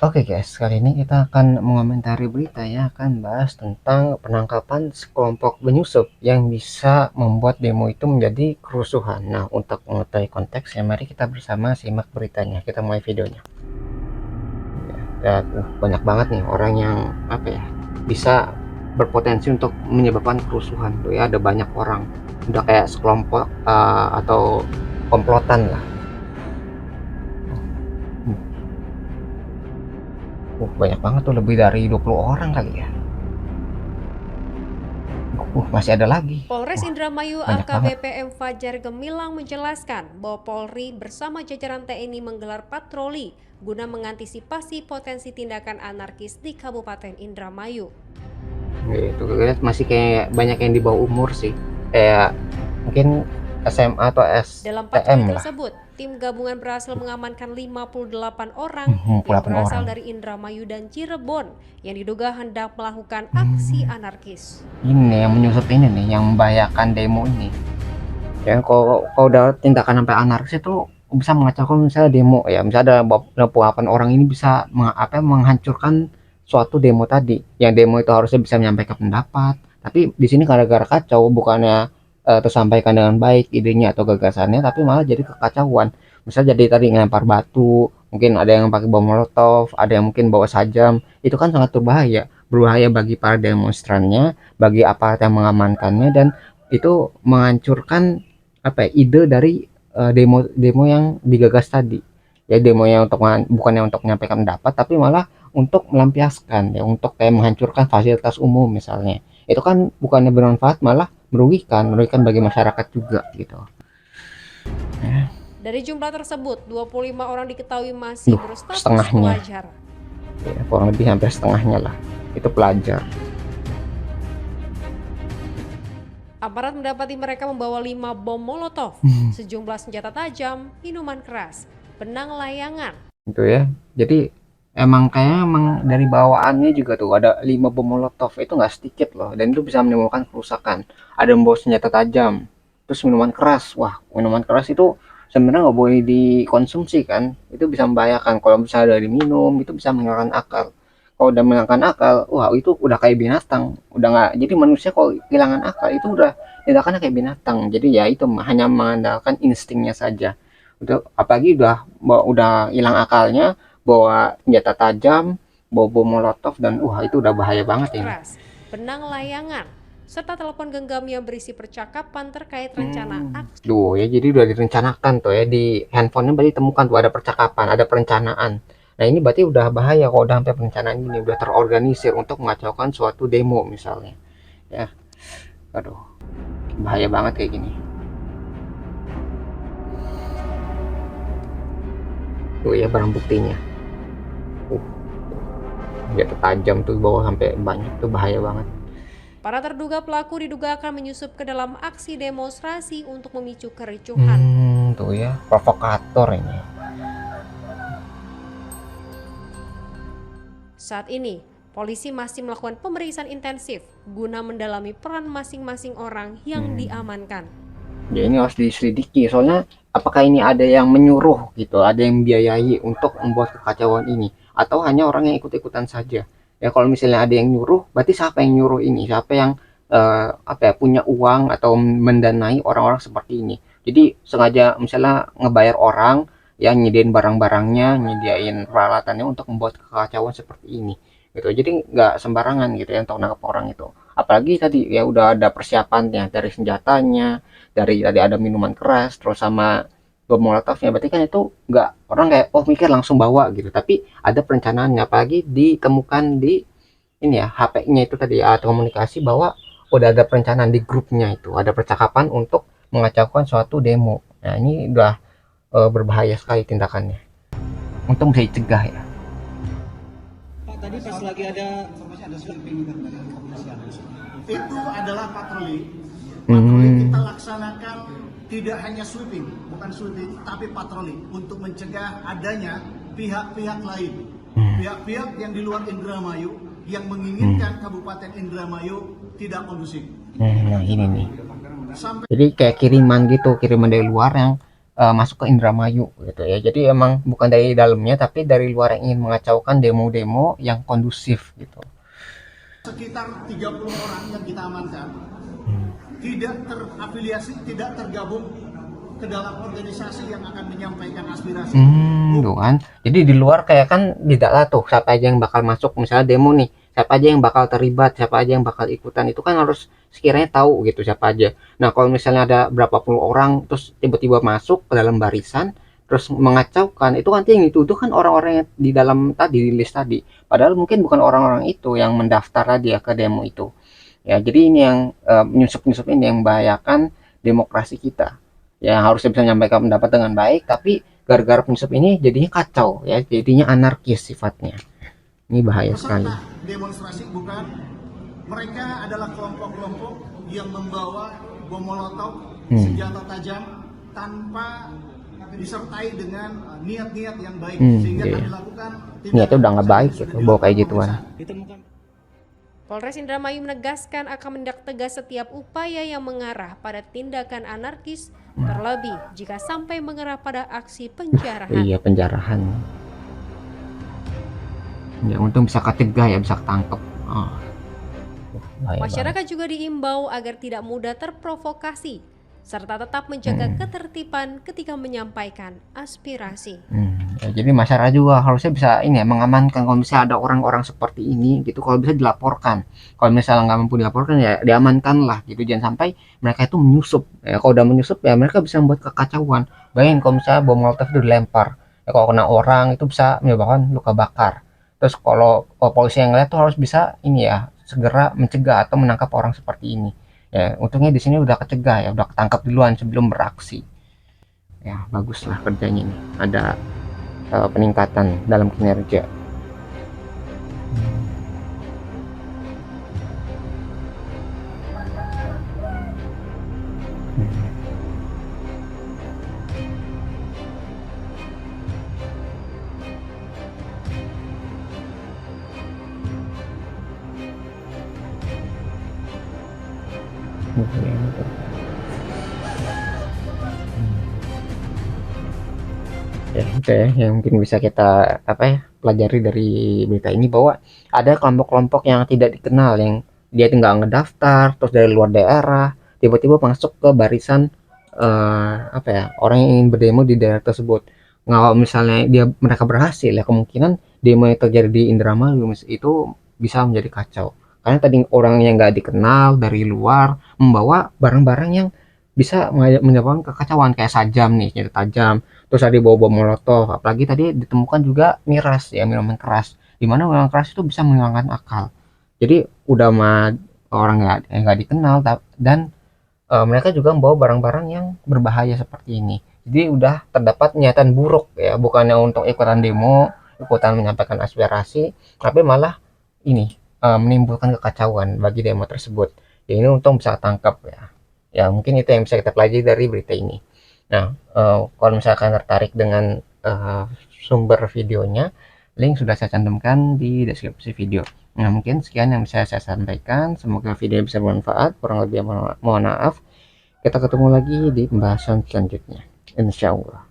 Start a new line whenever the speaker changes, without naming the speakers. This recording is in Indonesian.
Oke guys, kali ini kita akan mengomentari berita ya, akan bahas tentang penangkapan sekelompok penyusup yang bisa membuat demo itu menjadi kerusuhan. Nah, untuk mengetahui konteksnya, mari kita bersama simak beritanya. Kita mulai videonya. Ya, banyak banget nih orang yang bisa berpotensi untuk menyebabkan kerusuhan. Tuh ya, ada banyak orang. Udah kayak sekelompok atau komplotan lah. Banyak banget tuh, lebih dari 20 orang kali ya. Masih ada lagi.
Polres Indramayu
Banyak banget.
AKBP M Fajar Gemilang menjelaskan bahwa Polri bersama jajaran TNI menggelar patroli guna mengantisipasi potensi tindakan anarkis di Kabupaten Indramayu.
Gitu, masih kayak banyak yang di bawah umur sih, kayak mungkin SMA atau
Dalam patroli
STM lah.
tersebut, tim gabungan berhasil mengamankan 58 orang yang
8
berasal
orang
dari Indramayu dan Cirebon yang diduga hendak melakukan aksi anarkis.
ini yang menyusup ini nih, yang membahayakan demo ini ya. Kalau udah tindakan sampai anarkis itu bisa mengacaukan, misalnya demo ya, misalnya ada 8 orang ini bisa menghancurkan suatu demo tadi, yang demo itu harusnya bisa menyampaikan pendapat, tapi di sini gara-gara kacau, bukannya tersampaikan dengan baik idenya atau gagasannya, tapi malah jadi kekacauan. Misal jadi tadi ngelempar batu, mungkin ada yang pakai bom molotov, ada yang mungkin bawa sajam. Itu kan sangat berbahaya bagi para demonstrannya, bagi aparat yang mengamankannya, dan itu menghancurkan ide dari demo yang digagas tadi. Ya, demo yang bukannya untuk menyampaikan pendapat, tapi malah untuk melampiaskan ya, untuk kayak menghancurkan fasilitas umum misalnya. Itu kan bukannya bermanfaat, malah merugikan bagi masyarakat juga gitu. Ya.
Dari jumlah tersebut, 25 orang diketahui masih berstatus
Setengahnya
pelajar.
ya, kurang lebih hampir setengahnya lah itu pelajar.
Aparat mendapati mereka membawa 5 bom molotov, sejumlah senjata tajam, minuman keras, benang layangan.
Itu ya. Jadi emang dari bawaannya juga tuh ada 5 bom molotov, itu nggak sedikit loh, dan itu bisa menimbulkan kerusakan. Ada yang bawa senjata tajam, terus minuman keras. Wah, minuman keras itu sebenarnya nggak boleh dikonsumsi kan, itu bisa membahayakan. Kalau misalnya dari minum itu bisa menghilangkan akal. Kalau udah menghilangkan akal, wah itu udah kayak binatang, udah nggak. Jadi manusia kalau kehilangan akal itu udah tindakannya kayak binatang. Jadi ya itu hanya mengandalkan instingnya saja. Udah, apalagi udah hilang akalnya, bawa senjata tajam, bawa bom molotov, dan itu udah bahaya banget ini.
Keras, benang layangan, serta telepon genggam yang berisi percakapan terkait rencana aksi.
Duh ya, jadi udah direncanakan tuh ya, di handphonenya berarti temukan tuh ada percakapan, ada perencanaan. Nah ini berarti udah bahaya kalau udah sampai perencanaan ini, udah terorganisir untuk mengacaukan suatu demo misalnya. Ya, aduh, bahaya banget kayak gini. Tuh ya barang buktinya. Uh, Senjata tajam tuh bawa sampai banyak, tuh bahaya banget.
Para terduga pelaku diduga akan menyusup ke dalam aksi demonstrasi untuk memicu kericuhan.
Tuh ya, provokator ini.
Saat ini, polisi masih melakukan pemeriksaan intensif guna mendalami peran masing-masing orang yang diamankan.
Ya ini harus diselidiki, soalnya apakah ini ada yang menyuruh gitu, ada yang biayai untuk membuat kekacauan ini, atau hanya orang yang ikut-ikutan saja. Ya kalau misalnya ada yang nyuruh, berarti siapa yang nyuruh ini, siapa yang punya uang atau mendanai orang-orang seperti ini. Jadi sengaja misalnya ngebayar orang yang nyediain barang-barangnya, nyediain peralatannya untuk membuat kekacauan seperti ini gitu. Jadi nggak sembarangan gitu ya untuk nangkap orang itu. Apalagi tadi ya udah ada persiapannya, dari senjatanya, dari tadi ada minuman keras, terus sama bom molotovnya. Berarti kan itu nggak orang kayak mikir langsung bawa gitu, tapi ada perencanaannya. Apalagi ditemukan di ini ya, HP-nya itu tadi, atau komunikasi bahwa udah ada perencanaan di grupnya, itu ada percakapan untuk mengacaukan suatu demo. Nah ini udah berbahaya sekali tindakannya, untung bisa dicegah ya.
Pak, tadi pas lagi ada informasi ada sweeping dari kepolisian.
Itu adalah patroli.
Hmm.
Kita laksanakan tidak hanya sweeping, bukan sweeping, tapi patroli untuk mencegah adanya pihak-pihak lain, pihak-pihak yang di luar Indramayu yang menginginkan Kabupaten Indramayu tidak kondusif.
Nah ini nih.
Sampai
Jadi kayak kiriman gitu, kiriman dari luar yang masuk ke Indramayu gitu ya. Jadi emang bukan dari dalamnya tapi dari luar yang ingin mengacaukan demo-demo yang kondusif gitu.
Sekitar 30 orang yang kita amankan tidak terafiliasi, tidak tergabung ke dalam organisasi yang akan menyampaikan aspirasi.
Tuh kan. Jadi di luar kayak kan tidaklah tuh siapa aja yang bakal masuk misalnya demo nih, siapa aja yang bakal terlibat, siapa aja yang bakal ikutan, itu kan harus sekiranya tahu gitu siapa aja. Nah, kalau misalnya ada berapa puluh orang terus tiba-tiba masuk ke dalam barisan terus mengacaukan, itu nanti yang dituduh kan orang-orang yang di dalam tadi di list tadi. Padahal mungkin bukan orang-orang itu yang mendaftar tadi ya ke demo itu. Ya, jadi ini yang penyusup-penyusup ini yang membahayakan demokrasi kita. Ya, harusnya bisa menyampaikan pendapat dengan baik, tapi gara-gara penyusup ini jadinya kacau ya, jadinya anarkis sifatnya. Ini bahaya sekali.
Peserta demonstrasi bukan, mereka adalah kelompok-kelompok yang membawa bom molotov, senjata tajam tanpa disertai dengan niat-niat yang baik, sehingga
iya.
kami lakukan
Niatnya udah nggak baik gitu, bawa kayak gituan.
Ditemukan
Polres Indramayu menegaskan akan menindak tegas setiap upaya yang mengarah pada tindakan anarkis, terlebih jika sampai mengarah pada aksi penjarahan.
Iya, penjarahan. Ya untung bisa kecegah ya, bisa ketangkep. Bahaya
Masyarakat juga diimbau agar tidak mudah terprovokasi, serta tetap menjaga ketertiban ketika menyampaikan aspirasi.
Ya, jadi masyarakat juga harusnya bisa ini ya, mengamankan kalau misalnya ada orang-orang seperti ini gitu, kalau bisa dilaporkan. Kalau misalnya nggak mampu dilaporkan ya diamankan lah gitu, jangan sampai mereka itu menyusup ya. Kalau udah menyusup ya mereka bisa membuat kekacauan. Bayangin kalau misalnya bom molotov itu dilempar ya, kalau kena orang itu bisa menyebabkan luka bakar. Terus kalau polisi yang lihat tuh harus bisa ini ya, segera mencegah atau menangkap orang seperti ini ya. Untungnya di sini udah kecegah ya, udah ketangkap duluan sebelum beraksi ya. Baguslah kerjanya ini, ada peningkatan dalam kinerja. Ya itu ya yang mungkin bisa kita pelajari dari berita ini, bahwa ada kelompok-kelompok yang tidak dikenal yang dia nggak ngedaftar terus dari luar daerah tiba-tiba masuk ke barisan orang yang ingin berdemo di daerah tersebut. Nah, kalau misalnya mereka berhasil ya, kemungkinan demo yang terjadi di Indramayu itu bisa menjadi kacau karena tadi orang yang nggak dikenal dari luar membawa barang-barang yang bisa menyebabkan kekacauan kayak sajam nih, senjata tajam, terus tadi bawa bom molotov, apalagi tadi ditemukan juga miras ya, minuman keras, dimana minuman keras itu bisa menghilangkan akal. Jadi udah mah orang nggak dikenal dan mereka juga membawa barang-barang yang berbahaya seperti ini. Jadi udah terdapat niatan buruk ya, bukannya untuk ikutan demo, ikutan menyampaikan aspirasi, tapi malah ini menimbulkan kekacauan bagi demo tersebut. Ya ini untung bisa tangkap ya. Ya mungkin itu yang bisa kita pelajari dari berita ini. Nah, kalau misalkan tertarik dengan sumber videonya, link sudah saya cantumkan di deskripsi video. Nah, mungkin sekian yang bisa saya sampaikan. Semoga video bisa bermanfaat. Kurang lebih mohon maaf. Kita ketemu lagi di pembahasan selanjutnya. Insya Allah.